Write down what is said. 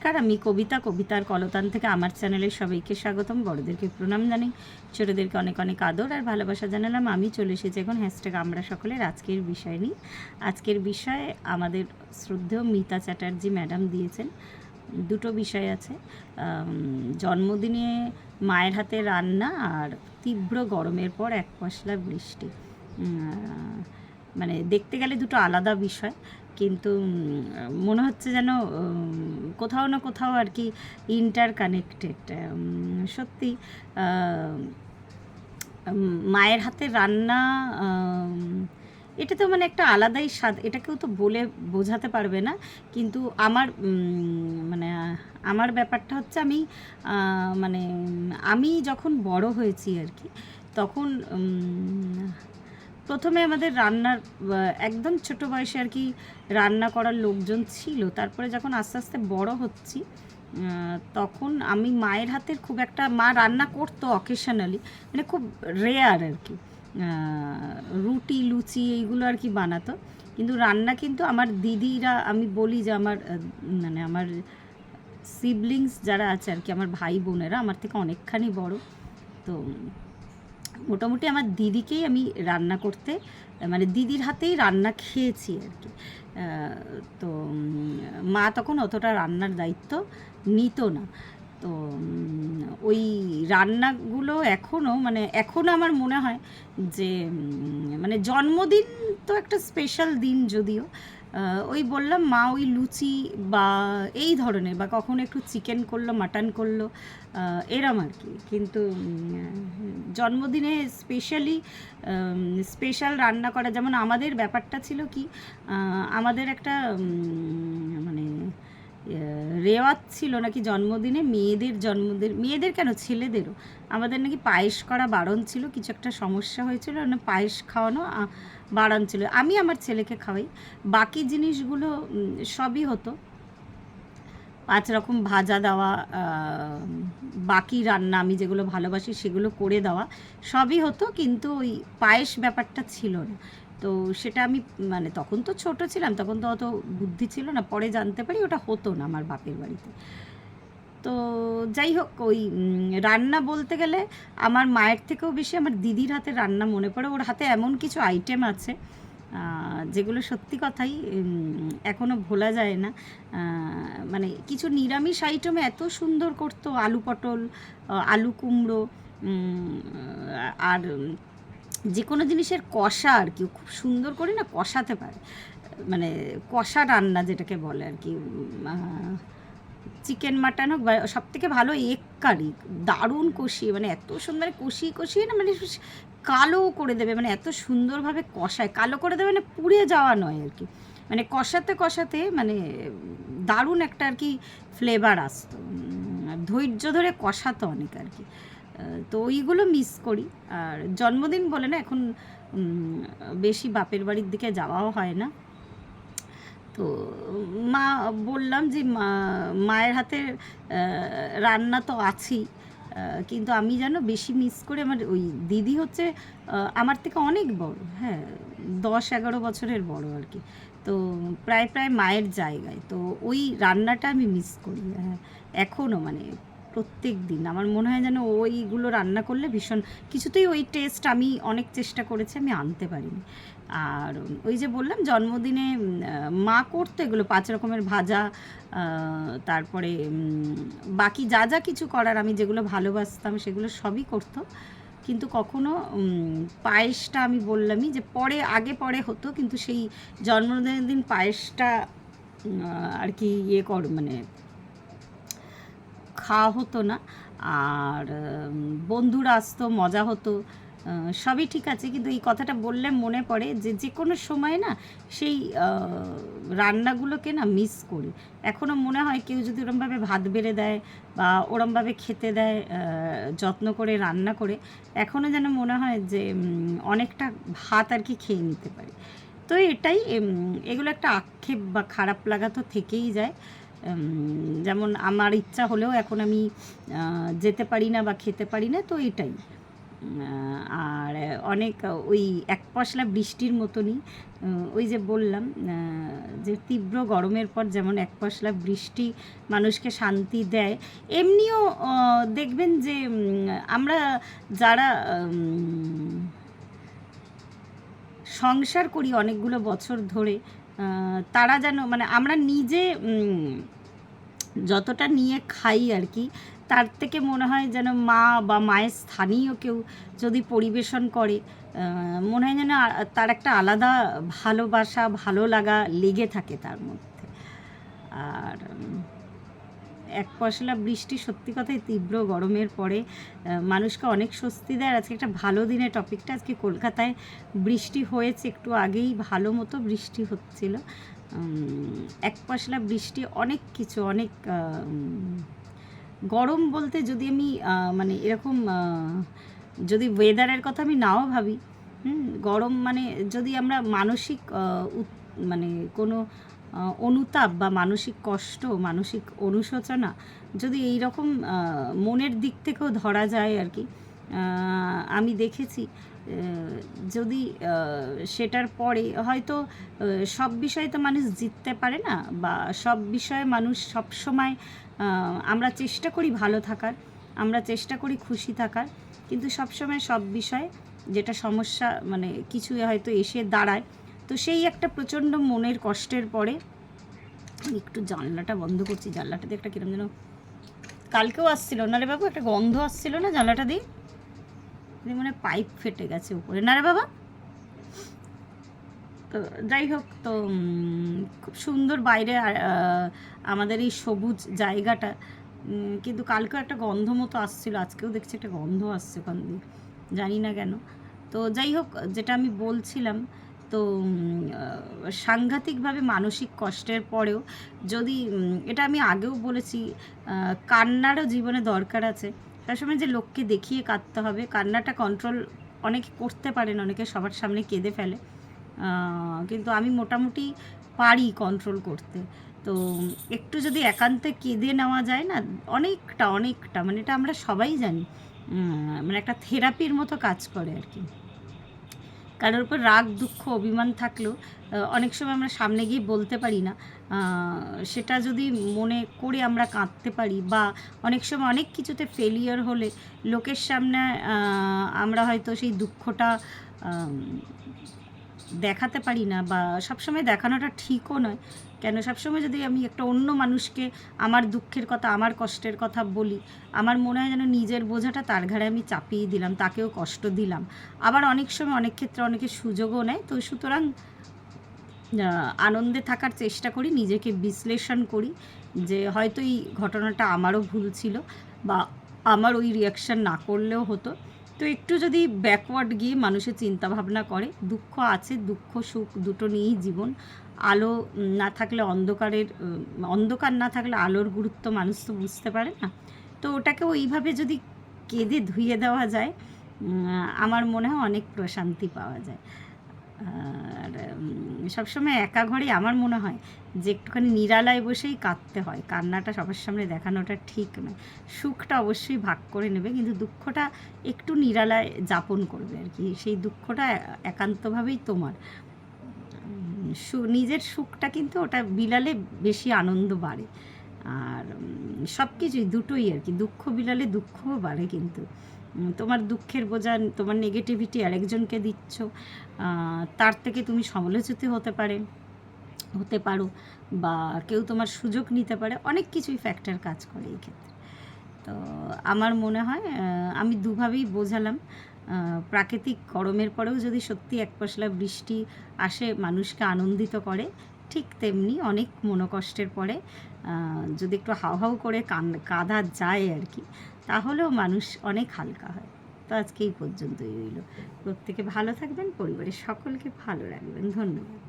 নমস্কার, আমি কবিতার কলতান থেকে আমার চ্যানেলে সবাইকে স্বাগতম। বড়দেরকে প্রণাম জানাই, ছোটোদেরকে অনেক অনেক আদর আর ভালোবাসা জানালাম। আমি চলে এসেছি এখন হ্যাশট্যাগ আমরা সকলের আজকের বিষয় নিয়ে। আজকের বিষয়ে আমাদের শ্রদ্ধেয় মিতা চ্যাটার্জি ম্যাডাম দিয়েছেন। দুটো বিষয় আছে, জন্মদিনে মায়ের হাতে রান্না আর তীব্র গরমের পর এক পশলা বৃষ্টি। মানে দেখতে গেলে দুটো আলাদা বিষয়, কিন্তু মনে হচ্ছে যেন কোথাও না কোথাও আর কি ইন্টার কানেক্টেড। সত্যি মায়ের হাতের রান্না এটা তো মানে একটা আলাদাই স্বাদ, এটা কেউ তো বলে বোঝাতে পারবে না। কিন্তু আমার মানে আমার ব্যাপারটা হচ্ছে মানে আমি যখন বড় হয়েছি আর কি, তখন প্রথমে আমাদের রান্নার একদম ছোট বয়সে আর কি রান্না করার লোকজন ছিল। তারপরে যখন আস্তে আস্তে বড় হচ্ছি, তখন আমি মায়ের হাতের খুব একটা, মা রান্না করতো অকেশনালি, মানে খুব রেয়ার আর কি, রুটি লুচি এইগুলো আর কি বানাতো। কিন্তু রান্না কিন্তু আমার দিদিরা, আমি বলি যে আমার মানে আমার সিবলিংস যারা আছে আর কি, আমার ভাই বোনেরা আমার থেকে অনেকখানি বড়, তো মোটামুটি আমার দিদিকেই আমি রান্না করতে, মানে দিদির হাতেই রান্না খেয়েছি আর কি। তো মা তখন অতটা রান্নার দায়িত্ব নিত না। তো ওই রান্নাগুলো এখনও আমার মনে হয় যে মানে জন্মদিন তো একটা স্পেশাল দিন, যদিও ওই বললাম মা ওই লুচি বা এই ধরনের, বা কখনো একটু চিকেন করলো, মাটন করলো, এরম আর কি। কিন্তু জন্মদিনে স্পেশাল রান্না করা, যেমন আমাদের ব্যাপারটা ছিল কি, আমাদের একটা মানে রেওয়াজ ছিল নাকি জন্মদিনে, মেয়েদের কেন, ছেলেদেরও আমাদের নাকি পায়েস করা বারণ ছিল। কিছু একটা সমস্যা হয়েছিল না, পায়েস খাওয়ানো বারণ ছিল। আমি আমার ছেলেকে খাওয়াই, বাকি জিনিসগুলো সবই হতো। 5 রকম ভাজা দেওয়া, বাকি রান্না আমি যেগুলো ভালোবাসি সেগুলো করে দেওয়া সবই হতো, কিন্তু ওই পায়েস ব্যাপারটা ছিল না। তো সেটা আমি মানে তখন তো ছোট ছিলাম, তখন তো অত বুদ্ধি ছিল না, পরে জানতে পারি ওটা হতো না আমার বাপের বাড়িতে। তো যাই হোক, ওই রান্না বলতে গেলে আমার মায়ের থেকেও বেশি আমার দিদির হাতে রান্না মনে পড়ে। ওর হাতে এমন কিছু আইটেম আছে যেগুলো সত্যি কথাই এখনও ভোলা যায় না। মানে কিছু নিরামিষ আইটেমে এত সুন্দর করতো, আলু পটল, আলু কুমড়ো, আর যে কোনো জিনিসের কষা আর কি খুব সুন্দর করে না কষাতে পারে, মানে কষা রান্না যেটাকে বলে আর কি। চিকেন মাটন হোক, বা সব থেকে ভালো এগ কারি দারুণ কষিয়ে, মানে এত সুন্দর কষিয়ে না, মানে কালো করে দেবে, মানে এত সুন্দরভাবে কষায়, কালো করে দেবে মানে পুড়ে যাওয়া নয় আর কি, মানে কষাতে কষাতে মানে দারুণ একটা আর কি ফ্লেভার আসতো, ধৈর্য ধরে কষাতো অনেক আর কি। তো ওইগুলো মিস করি। আর জন্মদিন বলে না, এখন বেশি বাপের বাড়ির দিকে যাওয়াও হয় না। তো মা বললাম যে মায়ের হাতের রান্না তো আছেই, কিন্তু আমি যেন বেশি মিস করে, আমার ওই দিদি হচ্ছে আমার থেকে অনেক বড়, হ্যাঁ 10-11 বছরের বড় আর কি। তো প্রায় মায়ের জায়গায়, তো ওই রান্নাটা আমি মিস করি। হ্যাঁ এখনও মানে প্রত্যেক দিন আমার মনে হয় যেন ওইগুলো রান্না করলে ভীষণ, কিছুতেই ওই টেস্ট আমি অনেক চেষ্টা করেছি, আমি আনতে পারিনি। আর ওই যে বললাম জন্মদিনে মা করতো এগুলো 5 রকমের ভাজা, তারপরে বাকি যা যা কিছু করার আমি যেগুলো ভালোবাসতাম সেগুলো সবই করতো। কিন্তু কখনো পায়েসটা, আমি বললামই যে আগে পরে হতো, কিন্তু সেই জন্মদিনের দিন পায়েসটা আর কি মানে খাওয়া হতো না। আর বন্ধুরা আসতো, মজা হতো, সবই ঠিক আছে, কিন্তু এই কথাটা বললে মনে পড়ে যে কোনো সময় না সেই রান্নাগুলোকে না মিস করি। এখনও মনে হয় কেউ যদি ওরমভাবে ভাত বেড়ে দেয় বা ওরমভাবে খেতে দেয়, যত্ন করে রান্না করে, এখনও যেন মনে হয় যে অনেকটা ভাত আর কি খেয়ে নিতে পারি। তো এটাই, এগুলো একটা আক্ষেপ বা খারাপ লাগা তো থেকেই যায়। যেমন আমার ইচ্ছা হলেও এখন আমি যেতে পারি না বা খেতে পারি না, তো এটাই। আর অনেক ওই এক পশলা বৃষ্টির মতনই, ওই যে বললাম যে তীব্র গরমের পর যেমন এক পশলা বৃষ্টি মানুষকে শান্তি দেয়, এমনিও দেখবেন যে আমরা যারা সংসার করি অনেকগুলো বছর ধরে, তারা যেন মানে আমরা নিজে যতটা নিয়ে খাই আর কি, তার থেকে মনে হয় যেন মা বা মায়ের স্থানীয় কেউ যদি পরিবেশন করে, মনে হয় যেন তার একটা আলাদা ভালোবাসা ভালো লাগা লেগে থাকে তার মধ্যে। আর এক পশলা বৃষ্টি সত্যি কথাই তীব্র গরমের পরে মানুষকে অনেক স্বস্তি দেয়। আজকে একটা ভালো দিনের টপিকটা, আজকে কলকাতায় বৃষ্টি হয়েছে, একটু আগেই ভালো মতো বৃষ্টি হচ্ছিল। এক পশলা বৃষ্টি অনেক কিছু, অনেক গরম বলতে যদি আমি মানে এরকম যদি ওয়েদারের কথা আমি নাও ভাবি, গরম মানে যদি আমরা মানসিক মানে কোনো অনুতাপ বা মানসিক কষ্ট, মানসিক অনুশোচনা যদি এই রকম মনের দিক থেকেও ধরা যায় আর কি, আমি দেখেছি যদি সেটার পরে হয়তো সব বিষয়ে তো মানুষ জিততে পারে না, বা সব বিষয়ে মানুষ সব সময়, আমরা চেষ্টা করি ভালো থাকার, আমরা চেষ্টা করি খুশি থাকার, কিন্তু সবসময় সব বিষয়ে যেটা সমস্যা মানে কিছু হয়তো এসে দাঁড়ায়, তো সেই একটা প্রচণ্ড মনের কষ্টের পরে একটু জানলাটা বন্ধ করছি, জানলাটাতে একটা কিরম যেন কালকেও আসছিল না রে বাবু, একটা গন্ধ আসছিল না জানলাটা দিয়ে, মানে পাইপ ফেটে গেছে উপরে না রে বাবা। তো যাই হোক, তো খুব সুন্দর বাইরে আমাদের এই সবুজ জায়গাটা, কিন্তু কালকেও একটা গন্ধ মতো আসছিল, আজকেও দেখছি একটা গন্ধ আসছে ওখান দিয়ে, জানি না কেন। তো যাই হোক, যেটা আমি বলছিলাম, তো সাংঘাতিকভাবে মানসিক কষ্টের পরেও যদি, এটা আমি আগেও বলেছি, কান্নারও জীবনে দরকার আছে। সবসময় যে লোককে দেখিয়ে কাঁদতে হবে, কান্নাটা কন্ট্রোল অনেকে করতে পারেন, অনেকে সবার সামনে কেঁদে ফেলে, কিন্তু আমি মোটামুটি পারি কন্ট্রোল করতে। তো একটু যদি একান্তে কেঁদে নেওয়া যায় না, অনেকটা অনেকটা, মানে এটা আমরা সবাই জানি, মানে একটা থেরাপির মতো কাজ করে আর কি। কারোর উপর রাগ দুঃখ অভিমান থাকলেও অনেক সময় আমরা সামনে গিয়ে বলতে পারি না, সেটা যদি মনে করে আমরা কাঁদতে পারি, বা অনেক সময় অনেক কিছুতে ফেলিয়ার হলে লোকের সামনে আমরা হয়তো সেই দুঃখটা দেখাতে পারি না, বা সবসময় দেখানোটা ঠিকও নয়। কেন সবসময় যদি আমি একটা অন্য মানুষকে আমার দুঃখের কথা, আমার কষ্টের কথা বলি, আমার মনে হয় যেন নিজের বোঝাটা তার ঘাড়ে আমি চাপিয়ে দিলাম, তাকেও কষ্ট দিলাম। আবার অনেক সময় অনেক ক্ষেত্রে অনেকে সুযোগও নেয়। তো সুতরাং আনন্দে থাকার চেষ্টা করি, নিজেকে বিশ্লেষণ করি যে হয়তো এই ঘটনাটা আমারও ভুল ছিল, বা আমার ওই রিয়াকশান না করলেও হতো। তো একটু যদি ব্যাকওয়ার্ড গিয়ে মানুষের চিন্তাভাবনা করে, দুঃখ আছে, দুঃখ সুখ দুটো নিয়েই জীবন। আলো না থাকলে অন্ধকার না থাকলে আলোর গুরুত্ব মানুষ তো বুঝতে পারে না। তো ওটাকে ওইভাবে যদি কেঁদে ধুয়ে দেওয়া যায়, আমার মনে হয় অনেক প্রশান্তি পাওয়া যায়। আর সবসময় একা ঘরে আমার মনে হয় যে একটুখানি নিরালায় বসেই কাঁদতে হয়, কান্নাটা সবার সামনে দেখানোটা ঠিক নয়। সুখটা অবশ্যই ভাগ করে নেবে, কিন্তু দুঃখটা একটু নিরালায় যাপন করবে আর কি, সেই দুঃখটা একান্তভাবেই তোমার। নিজের সুখটা কিন্তু ওটা বিলালে বেশি আনন্দ বাড়ে। আর সব কিছুই দুটোই আর কি, দুঃখ বিলালে দুঃখও বাড়ে, কিন্তু তোমার দুঃখের বোঝা, তোমার নেগেটিভিটি আরেকজনকে দিচ্ছ, তার থেকে তুমি সমালোচিত হতে পারো, বা কেউ তোমার সুযোগ নিতে পারে, অনেক কিছুই ফ্যাক্টর কাজ করে এই ক্ষেত্রে। তো আমার মনে হয় আমি দুভাবেই বোঝালাম, প্রাকৃতিক গরমের পরেও যদি সত্যি এক পশলা বৃষ্টি আসে মানুষকে আনন্দিত করে, ঠিক তেমনি অনেক মনোকষ্টের পরে যদি একটু হাউ হাউ করে কাঁদা যায় আর কি, তাহলেও মানুষ অনেক হালকা হয়। তো আজকে এই পর্যন্তই রইল। প্রত্যেকে ভালো থাকবেন, পরিবারের সকলকে ভালো রাখবেন। ধন্যবাদ।